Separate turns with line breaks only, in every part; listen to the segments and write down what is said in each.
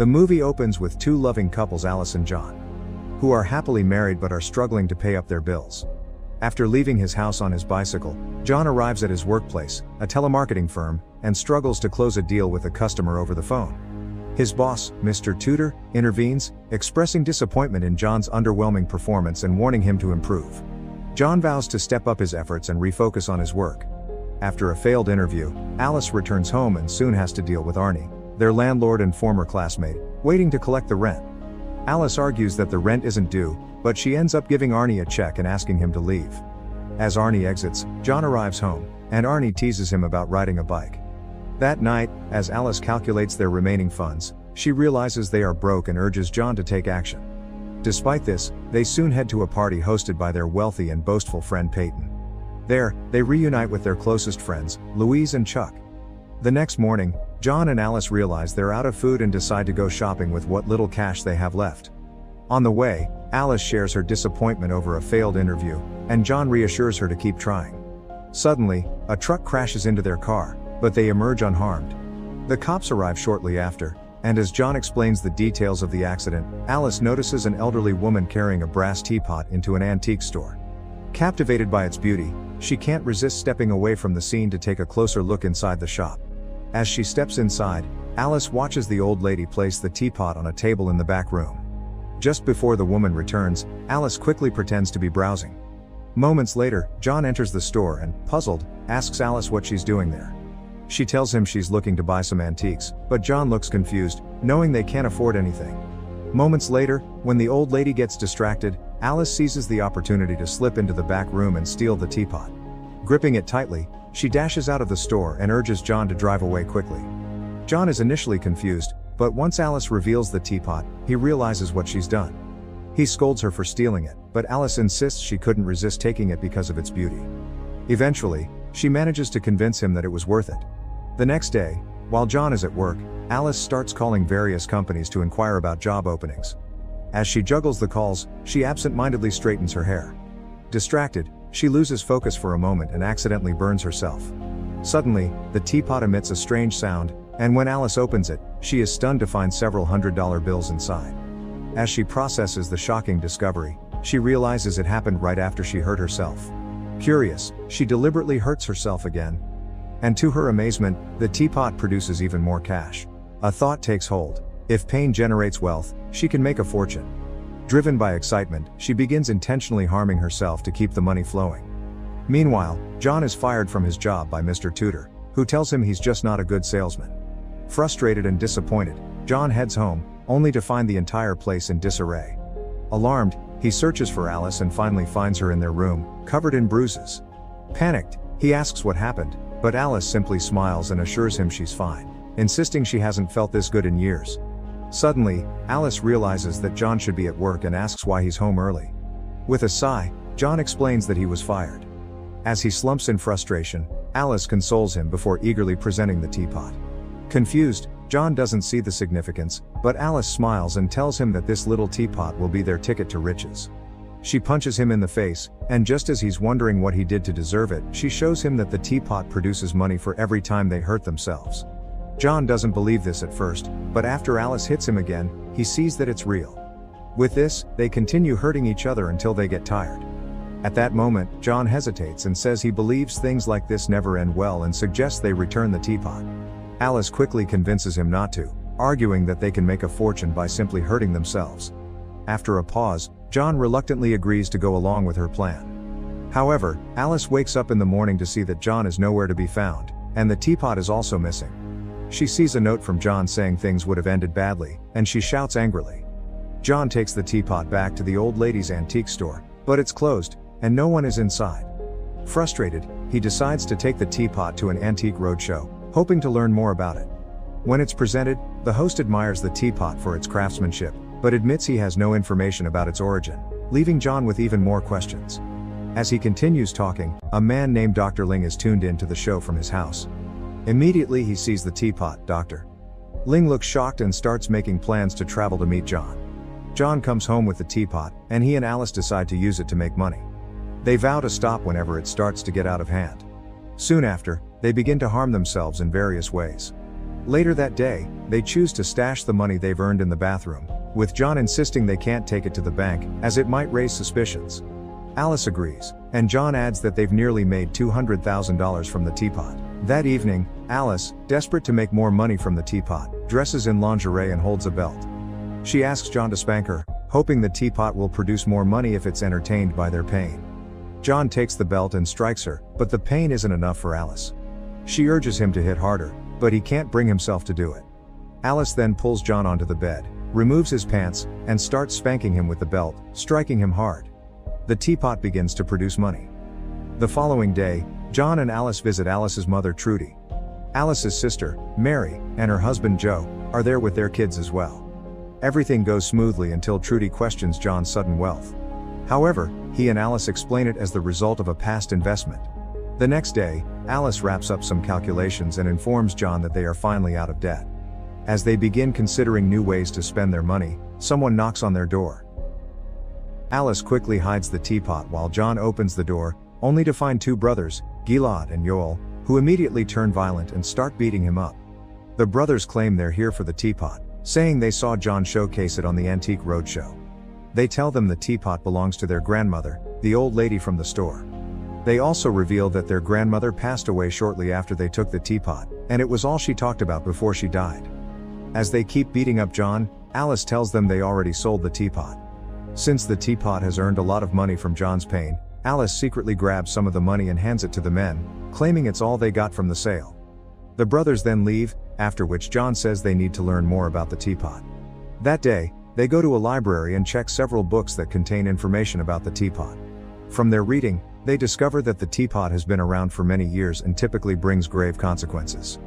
The movie opens with two loving couples, Alice and John, who are happily married but are struggling to pay up their bills. After leaving his house on his bicycle, John arrives at his workplace, a telemarketing firm, and struggles to close a deal with a customer over the phone. His boss, Mr. Tudor, intervenes, expressing disappointment in John's underwhelming performance and warning him to improve. John vows to step up his efforts and refocus on his work. After a failed interview, Alice returns home and soon has to deal with Arnie, their landlord and former classmate, waiting to collect the rent. Alice argues that the rent isn't due, but she ends up giving Arnie a check and asking him to leave. As Arnie exits, John arrives home, and Arnie teases him about riding a bike. That night, as Alice calculates their remaining funds, she realizes they are broke and urges John to take action. Despite this, they soon head to a party hosted by their wealthy and boastful friend Peyton. There, they reunite with their closest friends, Louise and Chuck. The next morning, John and Alice realize they're out of food and decide to go shopping with what little cash they have left. On the way, Alice shares her disappointment over a failed interview, and John reassures her to keep trying. Suddenly, a truck crashes into their car, but they emerge unharmed. The cops arrive shortly after, and as John explains the details of the accident, Alice notices an elderly woman carrying a brass teapot into an antique store. Captivated by its beauty, she can't resist stepping away from the scene to take a closer look inside the shop. As she steps inside, Alice watches the old lady place the teapot on a table in the back room. Just before the woman returns, Alice quickly pretends to be browsing. Moments later, John enters the store and, puzzled, asks Alice what she's doing there. She tells him she's looking to buy some antiques, but John looks confused, knowing they can't afford anything. Moments later, when the old lady gets distracted, Alice seizes the opportunity to slip into the back room and steal the teapot. Gripping it tightly, she dashes out of the store and urges John to drive away quickly. John is initially confused, but once Alice reveals the teapot, he realizes what she's done. He scolds her for stealing it, but Alice insists she couldn't resist taking it because of its beauty. Eventually, she manages to convince him that it was worth it. The next day, while John is at work, Alice starts calling various companies to inquire about job openings. As she juggles the calls, she absent-mindedly straightens her hair. Distracted, she loses focus for a moment and accidentally burns herself. Suddenly, the teapot emits a strange sound, and when Alice opens it, she is stunned to find several $100 bills inside. As she processes the shocking discovery, she realizes it happened right after she hurt herself. Curious, she deliberately hurts herself again. And to her amazement, the teapot produces even more cash. A thought takes hold. If pain generates wealth, she can make a fortune. Driven by excitement, she begins intentionally harming herself to keep the money flowing. Meanwhile, John is fired from his job by Mr. Tudor, who tells him he's just not a good salesman. Frustrated and disappointed, John heads home, only to find the entire place in disarray. Alarmed, he searches for Alice and finally finds her in their room, covered in bruises. Panicked, he asks what happened, but Alice simply smiles and assures him she's fine, insisting she hasn't felt this good in years. Suddenly, Alice realizes that John should be at work and asks why he's home early. With a sigh, John explains that he was fired. As he slumps in frustration, Alice consoles him before eagerly presenting the teapot. Confused, John doesn't see the significance, but Alice smiles and tells him that this little teapot will be their ticket to riches. She punches him in the face, and just as he's wondering what he did to deserve it, she shows him that the teapot produces money for every time they hurt themselves. John doesn't believe this at first, but after Alice hits him again, he sees that it's real. With this, they continue hurting each other until they get tired. At that moment, John hesitates and says he believes things like this never end well and suggests they return the teapot. Alice quickly convinces him not to, arguing that they can make a fortune by simply hurting themselves. After a pause, John reluctantly agrees to go along with her plan. However, Alice wakes up in the morning to see that John is nowhere to be found, and the teapot is also missing. She sees a note from John saying things would have ended badly, and she shouts angrily. John takes the teapot back to the old lady's antique store, but it's closed, and no one is inside. Frustrated, he decides to take the teapot to an antique roadshow, hoping to learn more about it. When it's presented, the host admires the teapot for its craftsmanship, but admits he has no information about its origin, leaving John with even more questions. As he continues talking, a man named Dr. Ling is tuned in to the show from his house. Immediately he sees the teapot. Dr. Ling looks shocked and starts making plans to travel to meet John. John comes home with the teapot, and he and Alice decide to use it to make money. They vow to stop whenever it starts to get out of hand. Soon after, they begin to harm themselves in various ways. Later that day, they choose to stash the money they've earned in the bathroom, with John insisting they can't take it to the bank, as it might raise suspicions. Alice agrees, and John adds that they've nearly made $200,000 from the teapot. That evening, Alice, desperate to make more money from the teapot, dresses in lingerie and holds a belt. She asks John to spank her, hoping the teapot will produce more money if it's entertained by their pain. John takes the belt and strikes her, but the pain isn't enough for Alice. She urges him to hit harder, but he can't bring himself to do it. Alice then pulls John onto the bed, removes his pants, and starts spanking him with the belt, striking him hard. The teapot begins to produce money. The following day, John and Alice visit Alice's mother Trudy. Alice's sister, Mary, and her husband Joe, are there with their kids as well. Everything goes smoothly until Trudy questions John's sudden wealth. However, he and Alice explain it as the result of a past investment. The next day, Alice wraps up some calculations and informs John that they are finally out of debt. As they begin considering new ways to spend their money, someone knocks on their door. Alice quickly hides the teapot while John opens the door, only to find two brothers, Gilad and Yoel, who immediately turn violent and start beating him up. The brothers claim they're here for the teapot, saying they saw John showcase it on the Antique Roadshow. They tell them the teapot belongs to their grandmother, the old lady from the store. They also reveal that their grandmother passed away shortly after they took the teapot, and it was all she talked about before she died. As they keep beating up John, Alice tells them they already sold the teapot. Since the teapot has earned a lot of money from John's pain, Alice secretly grabs some of the money and hands it to the men, claiming it's all they got from the sale. The brothers then leave, after which John says they need to learn more about the teapot. That day, they go to a library and check several books that contain information about the teapot. From their reading, they discover that the teapot has been around for many years and typically brings grave consequences.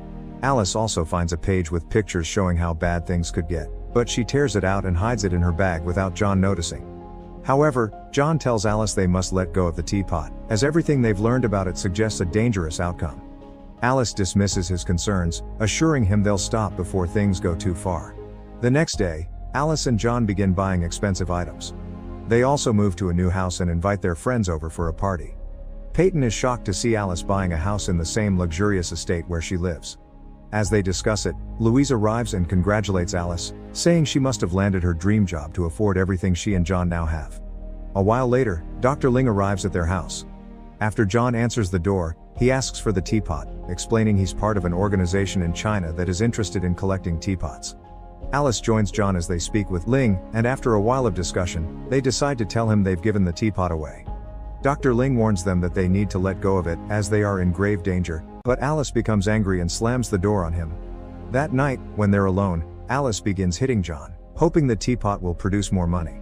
Alice also finds a page with pictures showing how bad things could get, but she tears it out and hides it in her bag without John noticing. However, John tells Alice they must let go of the teapot, as everything they've learned about it suggests a dangerous outcome. Alice dismisses his concerns, assuring him they'll stop before things go too far. The next day, Alice and John begin buying expensive items. They also move to a new house and invite their friends over for a party. Peyton is shocked to see Alice buying a house in the same luxurious estate where she lives. As they discuss it, Louise arrives and congratulates Alice, saying she must have landed her dream job to afford everything she and John now have. A while later, Dr. Ling arrives at their house. After John answers the door, he asks for the teapot, explaining he's part of an organization in China that is interested in collecting teapots. Alice joins John as they speak with Ling, and after a while of discussion, they decide to tell him they've given the teapot away. Dr. Ling warns them that they need to let go of it as they are in grave danger, but Alice becomes angry and slams the door on him. That night, when they're alone, Alice begins hitting John, hoping the teapot will produce more money.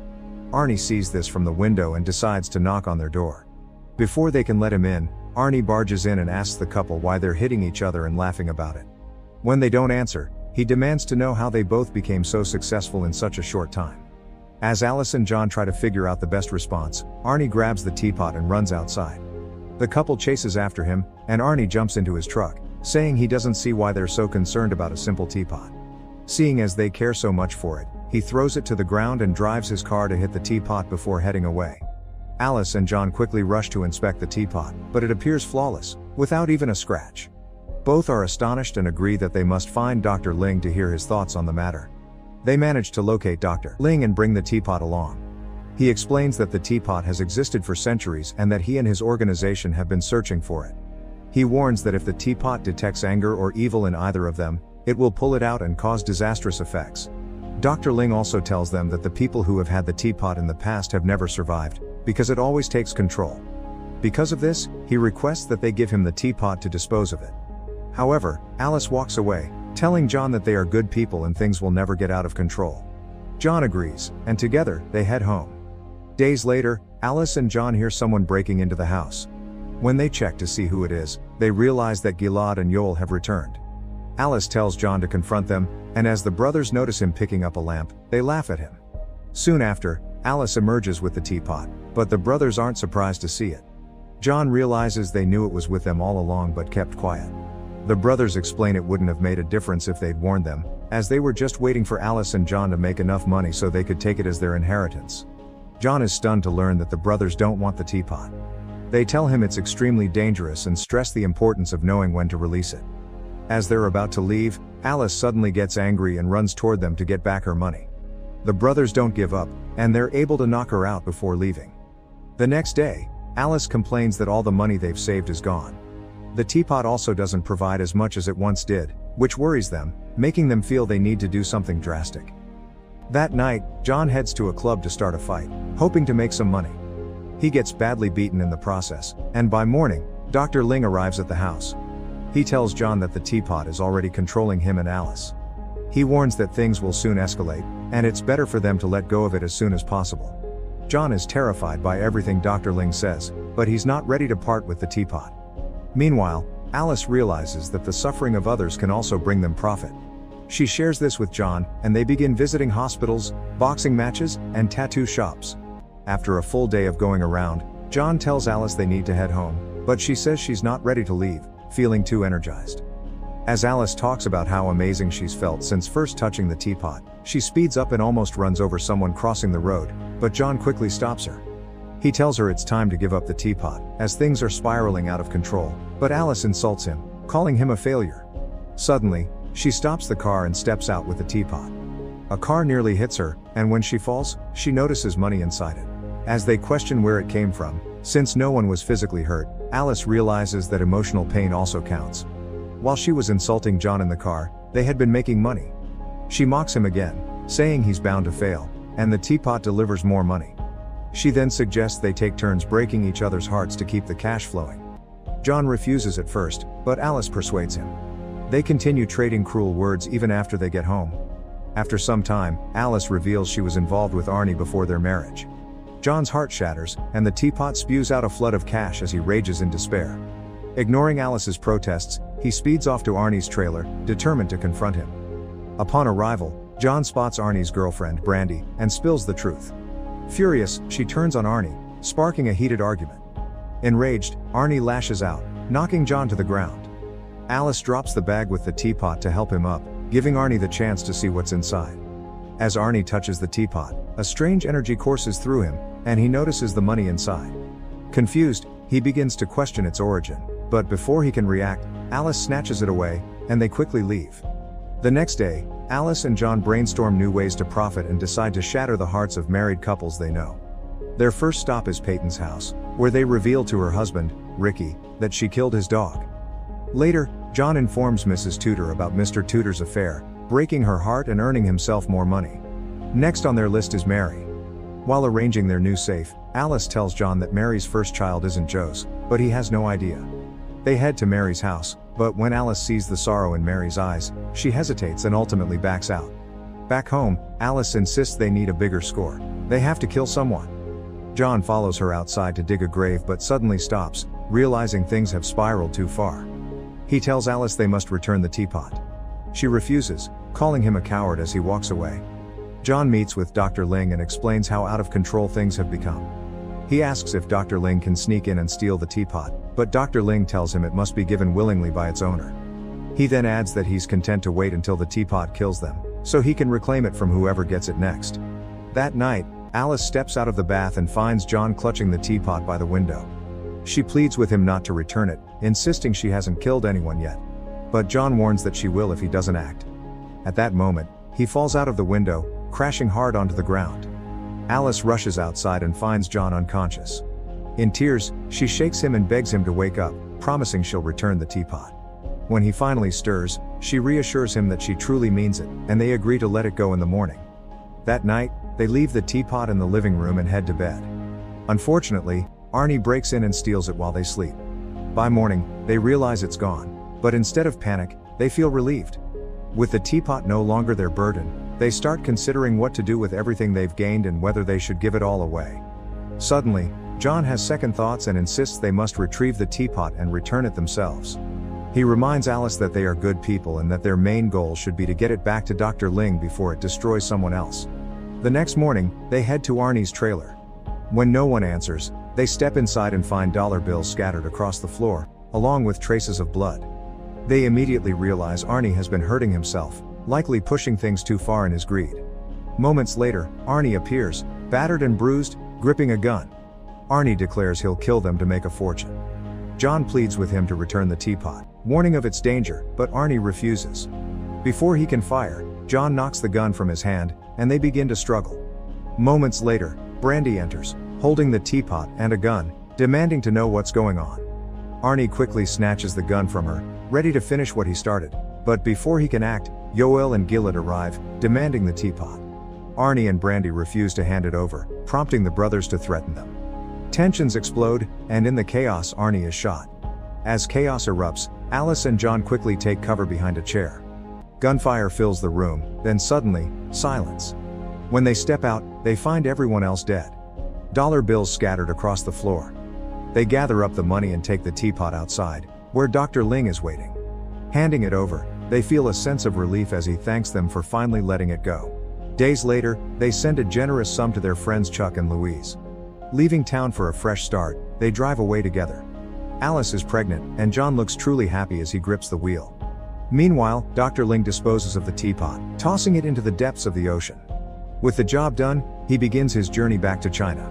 Arnie sees this from the window and decides to knock on their door. Before they can let him in, Arnie barges in and asks the couple why they're hitting each other and laughing about it. When they don't answer, he demands to know how they both became so successful in such a short time. As Alice and John try to figure out the best response, Arnie grabs the teapot and runs outside. The couple chases after him, and Arnie jumps into his truck, saying he doesn't see why they're so concerned about a simple teapot. Seeing as they care so much for it, he throws it to the ground and drives his car to hit the teapot before heading away. Alice and John quickly rush to inspect the teapot, but it appears flawless, without even a scratch. Both are astonished and agree that they must find Dr. Ling to hear his thoughts on the matter. They manage to locate Dr. Ling and bring the teapot along. He explains that the teapot has existed for centuries and that he and his organization have been searching for it. He warns that if the teapot detects anger or evil in either of them, it will pull it out and cause disastrous effects. Dr. Ling also tells them that the people who have had the teapot in the past have never survived, because it always takes control. Because of this, he requests that they give him the teapot to dispose of it. However, Alice walks away, telling John that they are good people and things will never get out of control. John agrees, and together, they head home. Days later, Alice and John hear someone breaking into the house. When they check to see who it is, they realize that Gilad and Yoel have returned. Alice tells John to confront them, and as the brothers notice him picking up a lamp, they laugh at him. Soon after, Alice emerges with the teapot, but the brothers aren't surprised to see it. John realizes they knew it was with them all along but kept quiet. The brothers explain it wouldn't have made a difference if they'd warned them, as they were just waiting for Alice and John to make enough money so they could take it as their inheritance. John is stunned to learn that the brothers don't want the teapot. They tell him it's extremely dangerous and stress the importance of knowing when to release it. As they're about to leave, Alice suddenly gets angry and runs toward them to get back her money. The brothers don't give up, and they're able to knock her out before leaving. The next day, Alice complains that all the money they've saved is gone. The teapot also doesn't provide as much as it once did, which worries them, making them feel they need to do something drastic. That night, John heads to a club to start a fight, hoping to make some money. He gets badly beaten in the process, and by morning, Dr. Ling arrives at the house. He tells John that the teapot is already controlling him and Alice. He warns that things will soon escalate, and it's better for them to let go of it as soon as possible. John is terrified by everything Dr. Ling says, but he's not ready to part with the teapot. Meanwhile, Alice realizes that the suffering of others can also bring them profit. She shares this with John, and they begin visiting hospitals, boxing matches, and tattoo shops. After a full day of going around, John tells Alice they need to head home, but she says she's not ready to leave, feeling too energized. As Alice talks about how amazing she's felt since first touching the teapot, she speeds up and almost runs over someone crossing the road, but John quickly stops her. He tells her it's time to give up the teapot, as things are spiraling out of control, but Alice insults him, calling him a failure. Suddenly, she stops the car and steps out with the teapot. A car nearly hits her, and when she falls, she notices money inside it. As they question where it came from, since no one was physically hurt, Alice realizes that emotional pain also counts. While she was insulting John in the car, they had been making money. She mocks him again, saying he's bound to fail, and the teapot delivers more money. She then suggests they take turns breaking each other's hearts to keep the cash flowing. John refuses at first, but Alice persuades him. They continue trading cruel words even after they get home. After some time, Alice reveals she was involved with Arnie before their marriage. John's heart shatters, and the teapot spews out a flood of cash as he rages in despair. Ignoring Alice's protests, he speeds off to Arnie's trailer, determined to confront him. Upon arrival, John spots Arnie's girlfriend, Brandy, and spills the truth. Furious, she turns on Arnie, sparking a heated argument. Enraged, Arnie lashes out, knocking John to the ground. Alice drops the bag with the teapot to help him up, giving Arnie the chance to see what's inside. As Arnie touches the teapot, a strange energy courses through him, and he notices the money inside. Confused, he begins to question its origin, but before he can react, Alice snatches it away, and they quickly leave. The next day, Alice and John brainstorm new ways to profit and decide to shatter the hearts of married couples they know. Their first stop is Peyton's house, where they reveal to her husband, Ricky, that she killed his dog. Later, John informs Mrs. Tudor about Mr. Tudor's affair, breaking her heart and earning himself more money. Next on their list is Mary. While arranging their new safe, Alice tells John that Mary's first child isn't Joe's, but he has no idea. They head to Mary's house, but when Alice sees the sorrow in Mary's eyes, she hesitates and ultimately backs out. Back home, Alice insists they need a bigger score. They have to kill someone. John follows her outside to dig a grave but suddenly stops, realizing things have spiraled too far. He tells Alice they must return the teapot. She refuses, calling him a coward as he walks away. John meets with Dr. Ling and explains how out of control things have become. He asks if Dr. Ling can sneak in and steal the teapot, but Dr. Ling tells him it must be given willingly by its owner. He then adds that he's content to wait until the teapot kills them, so he can reclaim it from whoever gets it next. That night, Alice steps out of the bath and finds John clutching the teapot by the window. She pleads with him not to return it, insisting she hasn't killed anyone yet. But John warns that she will if he doesn't act. At that moment, he falls out of the window, crashing hard onto the ground. Alice rushes outside and finds John unconscious. In tears, she shakes him and begs him to wake up, promising she'll return the teapot. When he finally stirs, she reassures him that she truly means it, and they agree to let it go in the morning. That night, they leave the teapot in the living room and head to bed. Unfortunately, Arnie breaks in and steals it while they sleep. By morning, they realize it's gone, but instead of panic, they feel relieved. With the teapot no longer their burden, they start considering what to do with everything they've gained and whether they should give it all away. Suddenly, John has second thoughts and insists they must retrieve the teapot and return it themselves. He reminds Alice that they are good people and that their main goal should be to get it back to Dr. Ling before it destroys someone else. The next morning, they head to Arnie's trailer. When no one answers, they step inside and find dollar bills scattered across the floor, along with traces of blood. They immediately realize Arnie has been hurting himself, likely pushing things too far in his greed. Moments later, Arnie appears, battered and bruised, gripping a gun. Arnie declares he'll kill them to make a fortune. John pleads with him to return the teapot. warning of its danger, but Arnie refuses. Before he can fire, John knocks the gun from his hand, and they begin to struggle. Moments later, Brandy enters, holding the teapot and a gun, demanding to know what's going on. Arnie quickly snatches the gun from her, ready to finish what he started, but before he can act, Yoel and Gillett arrive, demanding the teapot. Arnie and Brandy refuse to hand it over, prompting the brothers to threaten them. Tensions explode, and in the chaos Arnie is shot. As chaos erupts, Alice and John quickly take cover behind a chair. Gunfire fills the room, then suddenly, silence. When they step out, they find everyone else dead. Dollar bills scattered across the floor. They gather up the money and take the teapot outside, where Dr. Ling is waiting. Handing it over, they feel a sense of relief as he thanks them for finally letting it go. Days later, they send a generous sum to their friends Chuck and Louise. Leaving town for a fresh start, they drive away together. Alice is pregnant, and John looks truly happy as he grips the wheel. Meanwhile, Dr. Ling disposes of the teapot, tossing it into the depths of the ocean. With the job done, he begins his journey back to China.